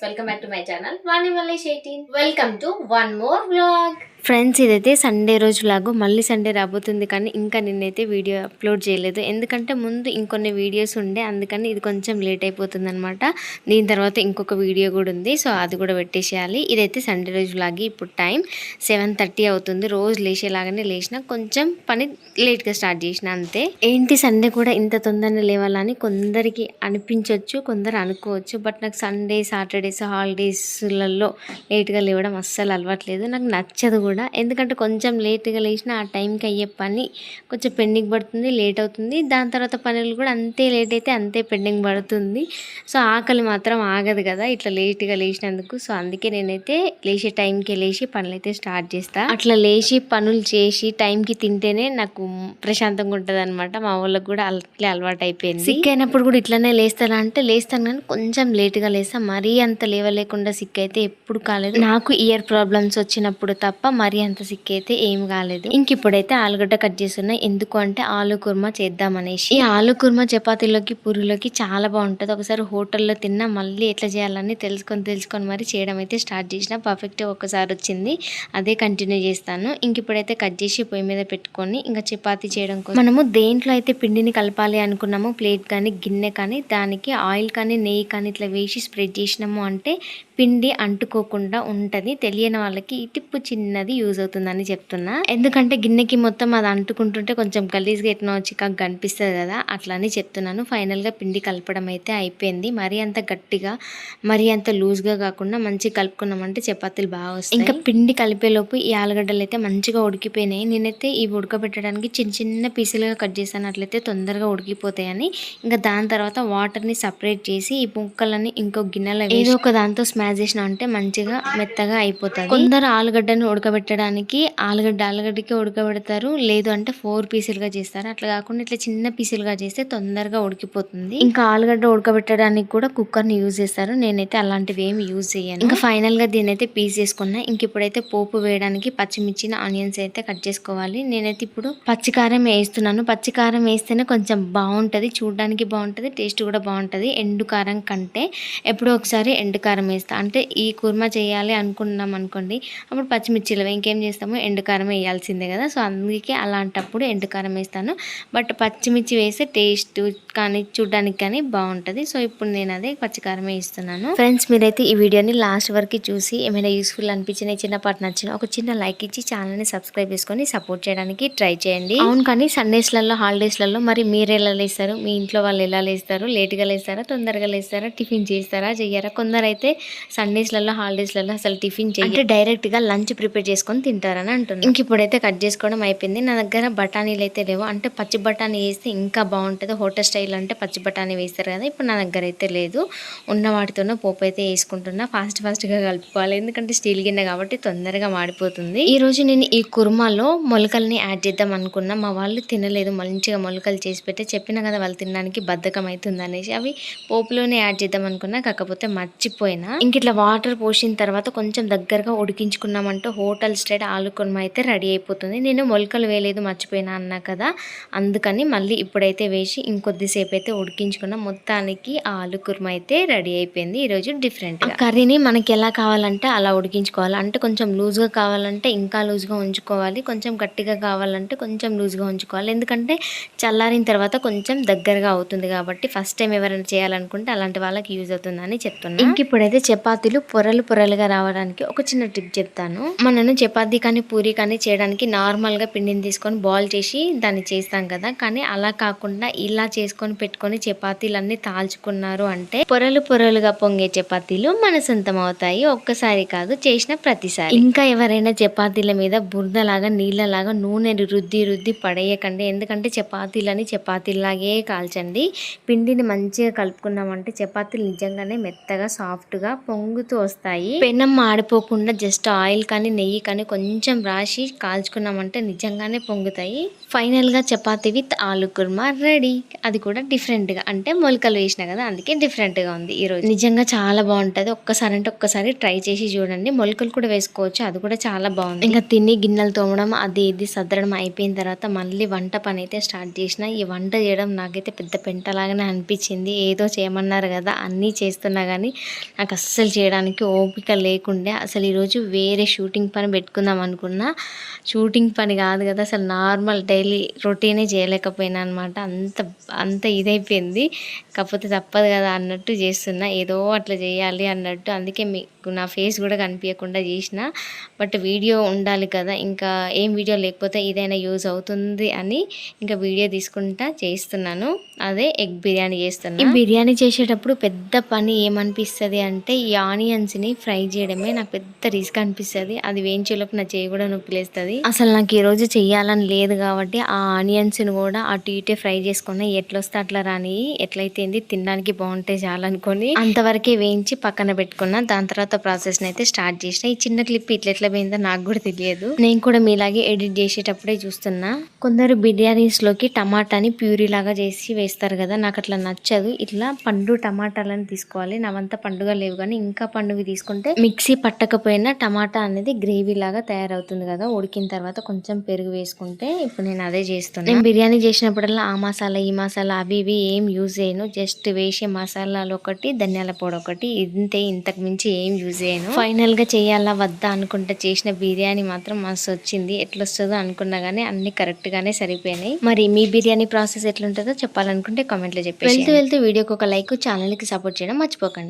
Welcome back to my channel Vani Mallesh 18. Welcome to one more vlog. Friends, ఇదైతే Sunday రోజు లాగు. మళ్ళీ Sunday రాబోతుంది కానీ ఇంకా నిన్నైతే వీడియో అప్లోడ్ చేయలేదు. ఎందుకంటే ముందు ఇంకొన్ని వీడియోస్ ఉండే, అందుకని ఇది కొంచెం లేట్ అయిపోతుంది అనమాట. దీని తర్వాత ఇంకొక వీడియో కూడా ఉంది, సో అది కూడా పెట్టేసేయాలి. ఇదైతే సండే రోజు లాగి. ఇప్పుడు టైం 7:30 అవుతుంది. రోజు లేచేలాగానే లేచిన, కొంచెం పని లేట్గా స్టార్ట్ చేసిన అంతే. ఏంటి సండే కూడా ఇంత తొందరగా లేవాలని కొందరికి అనిపించవచ్చు, కొందరు అనుకోవచ్చు. బట్ నాకు సండే, సాటర్డేస్, హాలిడేస్లలో లేట్గా లేవడం అస్సలు అలవాట్లేదు. నాకు నచ్చదు కూడా. ఎందుకంటే కొంచెం లేట్గా లేచిన ఆ టైంకి అయ్యే పని కొంచెం పెండింగ్ పడుతుంది, లేట్ అవుతుంది. దాని తర్వాత పనులు కూడా అంతే లేట్ అయితే అంతే పెండింగ్ పడుతుంది. సో ఆకలి మాత్రం ఆగదు కదా ఇట్లా లేట్గా లేచినందుకు. సో అందుకే నేనైతే లేచే టైంకి లేచి పనులు అయితే స్టార్ట్ చేస్తా. అట్లా లేచి పనులు చేసి టైంకి తింటేనే నాకు ప్రశాంతంగా ఉంటుంది అనమాట. మా వాళ్ళకి కూడా అట్లే అలవాటు అయిపోయింది. సిక్ అయినప్పుడు కూడా ఇట్లనే లేస్తాను అంటే లేస్తాను, కానీ కొంచెం లేట్గా లేస్తా. మరీ అంత లేవలేకుండా సిక్ అయితే ఎప్పుడు కాలేదు. నాకు ఇయర్ ప్రాబ్లమ్స్ వచ్చినప్పుడు తప్ప మరీ అంత సిక్ అయితే ఏం కాలేదు. ఇంక ఇప్పుడైతే ఆలుగడ్డ కట్ చేస్తున్నాయి. ఎందుకు అంటే ఆలు కుర్మా చేద్దామనేసి. ఈ ఆలు కుర్మా చపాతీలోకి, పూరీలోకి చాలా బాగుంటుంది. ఒకసారి హోటల్లో తిన్నా, మళ్ళీ ఎట్లా చేయాలని తెలుసుకొని మరి చేయడం అయితే స్టార్ట్ చేసిన. పర్ఫెక్ట్ ఒకసారి వచ్చింది, అదే కంటిన్యూ చేస్తాను. ఇంక ఇప్పుడైతే కట్ చేసి పొయ్యి మీద పెట్టుకొని ఇంకా చపాతీ చేయడం కోసం మనము దేంట్లో అయితే పిండిని కలపాలి అనుకున్నామో, ప్లేట్ కానీ గిన్నె కానీ, దానికి ఆయిల్ కానీ నెయ్యి కానీ ఇట్లా వేసి స్ప్రెడ్ చేసినాము అంటే పిండి అంటుకోకుండా ఉంటుంది. తెలియని వాళ్ళకి ఈ టిప్పు చిన్నది యూజ్ అవుతుందని చెప్తున్నా. ఎందుకంటే గిన్నెకి మొత్తం అది అంటుకుంటుంటే కొంచెం గలీజ్గా ఎట్నో చికాకు కనిపిస్తుంది కదా, అట్లా అని చెప్తున్నాను. ఫైనల్గా పిండి కలపడం అయితే అయిపోయింది. మరీ అంత గట్టిగా, మరీ అంత లూజ్గా కాకుండా మంచిగా కలుపుకున్నామంటే చపాతీలు బాగా వస్తాయి. ఇంకా పిండి కలిపేలోపు ఈ ఆలుగడ్డలు అయితే మంచిగా ఉడికిపోయినాయి. నేనైతే ఇవి ఉడకబెట్టడానికి చిన్న చిన్న పీసులుగా కట్ చేశాను, అట్లయితే తొందరగా ఉడికిపోతాయని. ఇంకా దాని తర్వాత వాటర్ని సపరేట్ చేసి ఈ ముక్కలని ఇంకో గిన్నెలో ఏదో ఒక దాంతో స్మాష్ చేసిన అంటే మంచిగా మెత్తగా అయిపోతుంది. కొందరు ఆలుగడ్డను ఉడకబెట్టడానికి ఆలుగడ్డకి ఉడకబెడతారు, లేదు అంటే 4 పీసులుగా చేస్తారు. అట్లా కాకుండా ఇట్లా చిన్న పీసులుగా చేస్తే తొందరగా ఉడికిపోతుంది. ఇంకా ఆలుగడ్డ ఉడకబెట్టడానికి కూడా కుక్కర్ని యూజ్ చేస్తారు. నేనైతే అలాంటివి ఏమి యూజ్ చేయను. ఇంకా ఫైనల్ గా దీని అయితే పీస్ చేసుకున్నా. ఇంక ఇప్పుడైతే పోపు వేయడానికి పచ్చిమిర్చి, ఆనియన్స్ అయితే కట్ చేసుకోవాలి. నేనైతే ఇప్పుడు పచ్చికారం వేస్తున్నాను. పచ్చికారం వేస్తేనే కొంచెం బాగుంటది, చూడడానికి బాగుంటది, టేస్ట్ కూడా బాగుంటది. ఎండు కారం కంటే ఎప్పుడో ఒకసారి ఎండు కారం వేస్తా. అంటే ఈ కుర్మా చేయాలి అనుకున్నాం అనుకోండి, అప్పుడు పచ్చిమిర్చిలు ఇంకేం చేస్తాము, ఎండుకారం వేయాల్సిందే కదా. సో అందుకే అలాంటప్పుడు ఎండుకారం వేస్తాను. బట్ పచ్చిమిర్చి వేస్తే టేస్ట్ కానీ చూడడానికి కానీ బాగుంటుంది. సో ఇప్పుడు నేను అదే పచ్చికారమే ఇస్తున్నాను. ఫ్రెండ్స్, మీరైతే ఈ వీడియోని లాస్ట్ వరకు చూసి ఏమైనా యూస్ఫుల్ అనిపించిన, చిన్నపాటు నచ్చిన ఒక చిన్న లైక్ ఇచ్చి ఛానల్ని సబ్స్క్రైబ్ చేసుకొని సపోర్ట్ చేయడానికి ట్రై చేయండి. అవును, కానీ సండేస్లలో, హాలిడేస్లలో మరి మీరు ఎలా లేస్తారు, మీ ఇంట్లో వాళ్ళు ఎలా లేస్తారు, లేట్గా లేస్తారా, తొందరగా లేస్తారా, టిఫిన్ చేస్తారా, చెయ్యరా? కొందరైతే సండేస్లలో, హాలిడేస్లలో అసలు టిఫిన్ చేయండి, డైరెక్ట్గా లంచ్ ప్రిపేర్ చేసుకొని తింటారని అంటున్నాను. ఇంక ఇప్పుడైతే కట్ చేసుకోవడం అయిపోయింది. నా దగ్గర బఠానీలు అయితే లేవు. అంటే పచ్చి బఠానీ వేస్తే ఇంకా బాగుంటుంది. హోటల్ స్టైల్ అంటే పచ్చి బఠానీ వేస్తారు కదా, ఇప్పుడు నా దగ్గర అయితే లేదు. ఉన్న వాటితోనే పోపు అయితే వేసుకుంటున్నా. ఫాస్ట్గా కలుపుకోవాలి, ఎందుకంటే స్టీల్ గిన్నె కాబట్టి తొందరగా మాడిపోతుంది. ఈ రోజు నేను ఈ కుర్మాలో మొలకల్ని యాడ్ చేద్దాం అనుకున్నా. మా వాళ్ళు తినలేదు, మంచిగా మొలకలు చేసి పెట్టి చెప్పిన కదా, వాళ్ళు తినడానికి బద్ధకం అవుతుంది అనేసి అవి పోపులోనే యాడ్ చేద్దాం అనుకున్నా, కాకపోతే మర్చిపోయినా. ఇంక ఇట్లా వాటర్ పోసిన తర్వాత కొంచెం దగ్గరగా ఉడికించుకున్నామంటే హోటల్ స్టైల్ ఆలు కుర్మా అయితే రెడీ అయిపోతుంది. నేను మొలకలు వేయలేదు, మర్చిపోయినా అన్నా కదా, అందుకని మళ్ళీ ఇప్పుడైతే వేసి ఇంకొద్దిసేపు అయితే ఉడికించుకున్నా. మొత్తానికి ఆలు కుర్మా అయితే రెడీ అయిపోయింది. ఈరోజు డిఫరెంట్ కర్రీని మనకి ఎలా కావాలంటే అలా ఉడికించుకోవాలి. అంటే కొంచెం లూజ్గా కావాలంటే ఇంకా లూజ్గా ఉంచుకోవాలి, కొంచెం గట్టిగా కావాలంటే కొంచెం లూజ్గా ఉంచుకోవాలి. ఎందుకంటే చల్లారిన తర్వాత కొంచెం దగ్గరగా అవుతుంది కాబట్టి ఫస్ట్ టైం ఎవరైనా చేయాలనుకుంటే అలాంటి వాళ్ళకి యూజ్ అవుతుందని చెప్తున్నా. ఇంక ఇప్పుడైతే చపాతీలు పొరలుగా రావడానికి ఒక చిన్న టిప్ చెప్తాను. మనను చపాతీ కానీ పూరి కానీ చేయడానికి నార్మల్గా పిండిని తీసుకొని బాల్ చేసి దాన్ని చేస్తాం కదా, కానీ అలా కాకుండా ఇలా చేసుకొని పెట్టుకొని చపాతీలన్నీ తాల్చుకున్నారు అంటే పొరలుగా పొంగే చపాతీలు మన సొంతం అవుతాయి. ఒక్కసారి కాదు, చేసిన ప్రతిసారి. ఇంకా ఎవరైనా చపాతీల మీద బురదలాగా, నీళ్ళలాగా నూనె రుద్ది పడేయకండి. ఎందుకంటే చపాతీలని చపాతీలాగే కాల్చండి. పిండిని మంచిగా కలుపుకున్నామంటే చపాతీలు నిజంగానే మెత్తగా, సాఫ్ట్గా పొంగుతూ వస్తాయి. పెనం మాడిపోకుండా జస్ట్ ఆయిల్ కానీ నెయ్యి కానీ కొంచెం రాసి కాల్చుకున్నామంటే నిజంగానే పొంగుతాయి. ఫైనల్గా చపాతీ విత్ ఆలు కుర్మా రెడీ. అది కూడా డిఫరెంట్గా, అంటే మొలకలు వేసిన కదా అందుకే డిఫరెంట్గా ఉంది ఈరోజు. నిజంగా చాలా బాగుంటుంది. ఒక్కసారి ట్రై చేసి చూడండి. మొలకలు కూడా వేసుకోవచ్చు, అది కూడా చాలా బాగుంది. ఇంకా తిని గిన్నెలు తోమడం అది ఇది సర్దడం అయిపోయిన తర్వాత మళ్ళీ వంట పని అయితే స్టార్ట్ చేసిన. ఈ వంట చేయడం నాకైతే పెద్ద పెంటలాగానే అనిపించింది. ఏదో చేయమన్నారు కదా అన్నీ చేస్తున్నా కానీ నాకు అస్సలు చేయడానికి ఓపిక లేకుండే. అసలు ఈరోజు వేరే షూటింగ్ పని పెట్టుకుందాం అనుకున్నా. షూటింగ్ పని కాదు కదా, అసలు నార్మల్ డైలీ రొటీనే చేయలేకపోయినా అనమాట. అంత ఇదైపోయింది. కాకపోతే తప్పదు కదా అన్నట్టు చేస్తున్నా, ఏదో అట్లా చేయాలి అన్నట్టు. అందుకే మీకు నా ఫేస్ కూడా కనిపించకుండా చేసిన. బట్ వీడియో ఉండాలి కదా, ఇంకా ఏం వీడియో లేకపోతే ఇదైనా యూజ్ అవుతుంది అని ఇంకా వీడియో తీసుకుంటా చేస్తున్నాను. అదే ఎగ్ బిర్యానీ చేస్తున్నా. ఈ బిర్యానీ చేసేటప్పుడు పెద్ద పని ఏమనిపిస్తుంది అంటే ఈ ఆనియన్స్ని ఫ్రై చేయడమే నాకు పెద్ద రిస్క్ అనిపిస్తుంది. అది వేయించేలోపు నా చేయి కూడా నొప్పిలేస్తుంది. అసలు నాకు ఈరోజు చెయ్యాలని లేదు కాబట్టి ఆ ఆనియన్స్ని కూడా అటు ఇటే ఫ్రై చేసుకున్నా. ఎట్లొస్తే అట్లా రాని, ఎట్లయితే తినడానికి బాగుంటే చాలనుకొని అంతవరకే వేయించి పక్కన పెట్టుకున్నా. దాని తర్వాత ప్రాసెస్ని అయితే స్టార్ట్ చేసిన. ఈ చిన్న క్లిప్ ఇట్లా పోయిందో నాకు కూడా తెలియదు. నేను కూడా మీలాగే ఎడిట్ చేసేటప్పుడే చూస్తున్నా. కొందరు బిర్యానీస్లోకి టమాటాని ప్యూరీ లాగా చేసి వేస్తారు కదా, నాకు అట్లా నచ్చదు. ఇట్లా పండు టమాటాలను తీసుకోవాలి. నావంతా పండుగ లేవు కానీ ఇంకా పండుగ తీసుకుంటే మిక్సీ పట్టకపోయినా టమాటా అనేది గ్రేవీ లాగా తయారవుతుంది కదా ఉడికిన తర్వాత. కొంచెం పెరుగు వేసుకుంటే ఇప్పుడు నేను అదే చేస్తున్నాను. నేను బిర్యానీ చేసినప్పుడల్లా ఆ మసాలా ఈ మసాలా అవి ఇవి ఏం యూజ్ చేయను. జస్ట్ వేసే మసాలాలు ఒకటి, ధనియాల పొడి ఒకటి, ఇంతే. ఇంతకు మించి ఏం యూజ్ చేయను. ఫైనల్ గా చేయాలా వద్దా అనుకుంటే చేసిన బిర్యానీ మాత్రం మస్తు వచ్చింది. ఎట్లా వస్తుందో అనుకున్నా గానీ అన్ని కరెక్ట్ గానే సరిపోయినాయి. మరి మీ బిర్యానీ ప్రాసెస్ ఎట్లుంటుందో చెప్పాలనుకుంటే కామెంట్ లో చెప్పేసి. వెళ్తూ వీడియోకి ఒక లైక్, ఛానల్ కి సపోర్ట్ చేయడం మర్చిపోకండి.